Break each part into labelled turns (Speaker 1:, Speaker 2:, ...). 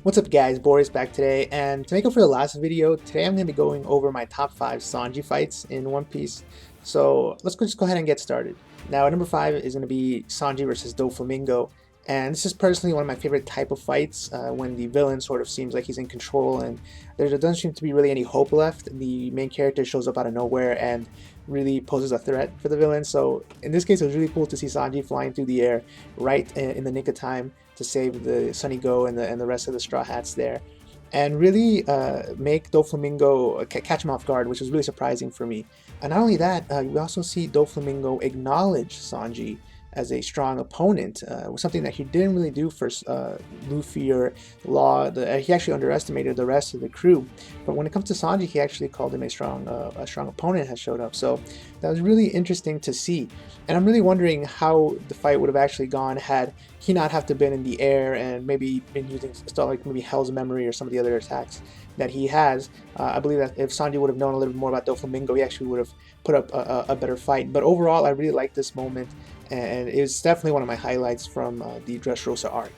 Speaker 1: What's up guys, Boris back today, and to make up for the last video, today I'm going to be going over my top 5 Sanji fights in One Piece. So just go ahead and get started. Now at number 5 is going to be Sanji versus Doflamingo, and this is personally one of my favorite type of fights when the villain sort of seems like he's in control and there doesn't seem to be really any hope left. The main character shows up out of nowhere and really poses a threat for the villain. So in this case it was really cool to see Sanji flying through the air right in the nick of time to save the Sunny Go and the rest of the Straw Hats there, and really make Doflamingo catch him off guard, which was really surprising for me. And not only that, we also see Doflamingo acknowledge Sanji as a strong opponent, something that he didn't really do for Luffy or Law. He actually underestimated the rest of the crew, but when it comes to Sanji, he actually called him a strong opponent has showed up. So that was really interesting to see, and I'm really wondering how the fight would have actually gone had he not have to been in the air and maybe been using stuff like maybe Hell's Memory or some of the other attacks that he has. I believe that if Sanji would have known a little bit more about Doflamingo, he actually would have put up a better fight. But overall, I really like this moment, and it's definitely one of my highlights from the Dressrosa arc.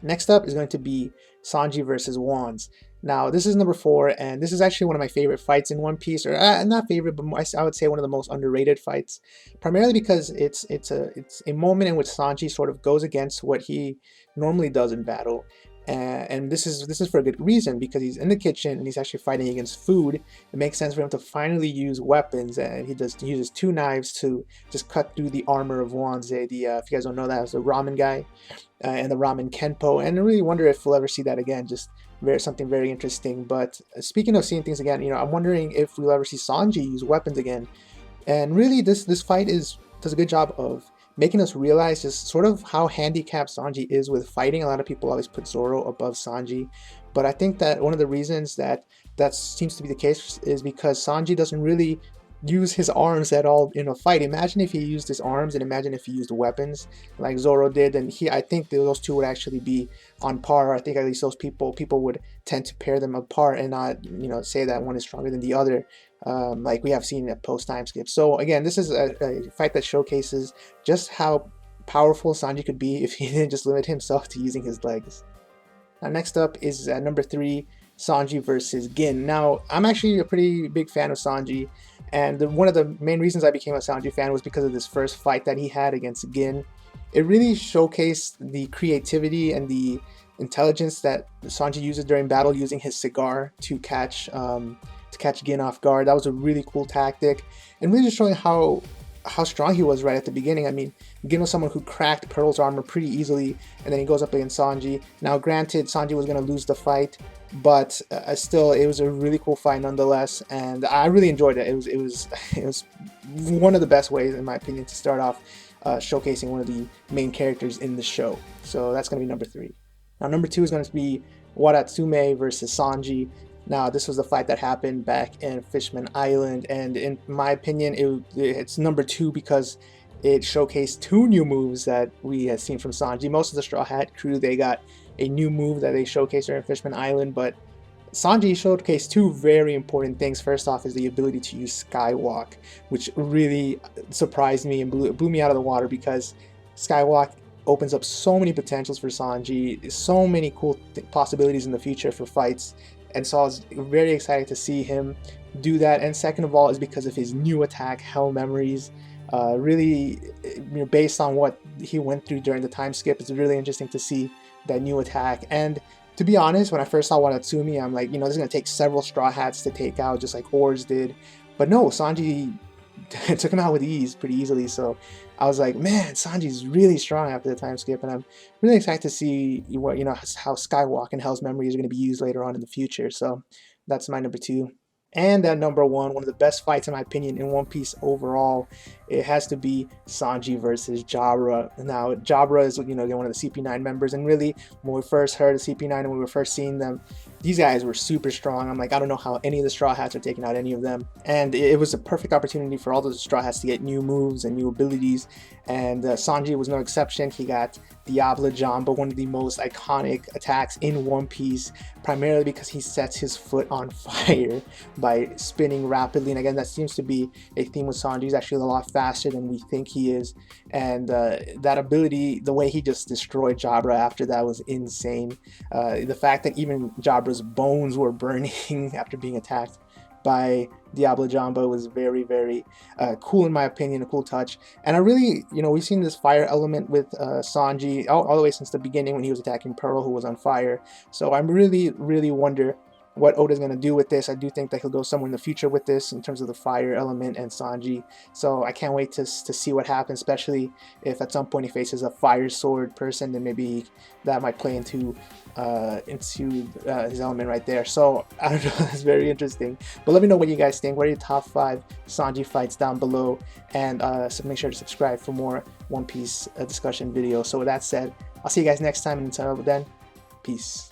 Speaker 1: Next up is going to be Sanji versus Wanze. Now this is number 4, and this is actually one of my favorite fights in One Piece, or not favorite, but I would say one of the most underrated fights, primarily because it's a moment in which Sanji sort of goes against what he normally does in battle. And this is for a good reason, because he's in the kitchen and he's actually fighting against food. It makes sense for him to finally use weapons, and he uses 2 knives to just cut through the armor of Wanze. If you guys don't know, that was the ramen guy and the ramen kenpo, and I really wonder if we'll ever see that again. Just something very interesting. But speaking of seeing things again, I'm wondering if we'll ever see Sanji use weapons again. And really, this fight does a good job of making us realize just sort of how handicapped Sanji is with fighting. A lot of people always put Zoro above Sanji, but I think that one of the reasons that seems to be the case is because Sanji doesn't really use his arms at all in a fight. Imagine if he used his arms, and imagine if he used weapons like Zoro did, and I think those two would actually be on par. I think at least those people would tend to pair them apart and not say that one is stronger than the other, like we have seen at post time skip. So again, this is a fight that showcases just how powerful Sanji could be if he didn't just limit himself to using his legs. Now next up is number 3, Sanji versus Gin. Now I'm actually a pretty big fan of Sanji, and one of the main reasons I became a Sanji fan was because of this first fight that he had against Gin. It really showcased the creativity and the intelligence that Sanji uses during battle, using his cigar to catch Gin off guard. That was a really cool tactic, and really just showing how strong he was right at the beginning. I mean, Gin was someone who cracked Pearl's armor pretty easily, and then he goes up against Sanji. Now granted, Sanji was going to lose the fight, but still, it was a really cool fight nonetheless, and I really enjoyed it. It was one of the best ways, in my opinion, to start off showcasing one of the main characters in the show. So that's going to be number 3. Now number 2 is going to be Wadatsumi versus Sanji. Now this was the fight that happened back in Fishman Island, and in my opinion it's number 2 because it showcased 2 new moves that we had seen from Sanji. Most of the Straw Hat crew, they got a new move that they showcased during Fishman Island, but Sanji showcased 2 very important things. First off is the ability to use Skywalk, which really surprised me and blew me out of the water, because Skywalk opens up so many potentials for Sanji, so many cool possibilities in the future for fights. And so I was very excited to see him do that. And second of all is because of his new attack, Hell Memories. Really, based on what he went through during the time skip, it's really interesting to see that new attack. And to be honest, when I first saw Wadatsumi, I'm like, this is going to take several Straw Hats to take out, just like Horse did. But no, Sanji took him out with ease, pretty easily. So I was like, man, Sanji's really strong after the time skip, and I'm really excited to see how Skywalk and Hell's Memory is going to be used later on in the future. So that's my number 2. And at number 1, one of the best fights in my opinion in One Piece overall, it has to be Sanji versus Jabra. Now Jabra is one of the CP9 members, and really when we first heard of CP9 and we were first seeing them, these guys were super strong. I'm like, I don't know how any of the Straw Hats are taking out any of them, and it was a perfect opportunity for all those Straw Hats to get new moves and new abilities, and Sanji was no exception. He got Diablo Jamba, one of the most iconic attacks in One Piece, primarily because he sets his foot on fire by spinning rapidly. And again, that seems to be a theme with Sanji. He's actually a lot faster than we think he is, and that ability, the way he just destroyed Jabra after that was insane. The fact that even Jabra's bones were burning after being attacked by Diablo Jamba was very, very cool in my opinion, a cool touch. And I really, we've seen this fire element with Sanji all the way since the beginning when he was attacking Pearl, who was on fire. So I'm really, really wonder what Oda's going to do with this. I do think that he'll go somewhere in the future with this in terms of the fire element and Sanji. So I can't wait to see what happens, especially if at some point he faces a fire sword person, then maybe that might play into his element right there. So I don't know, it's very interesting. But let me know what you guys think. What are your top 5 Sanji fights down below? And so make sure to subscribe for more One Piece discussion videos. So with that said, I'll see you guys next time, and until then, peace.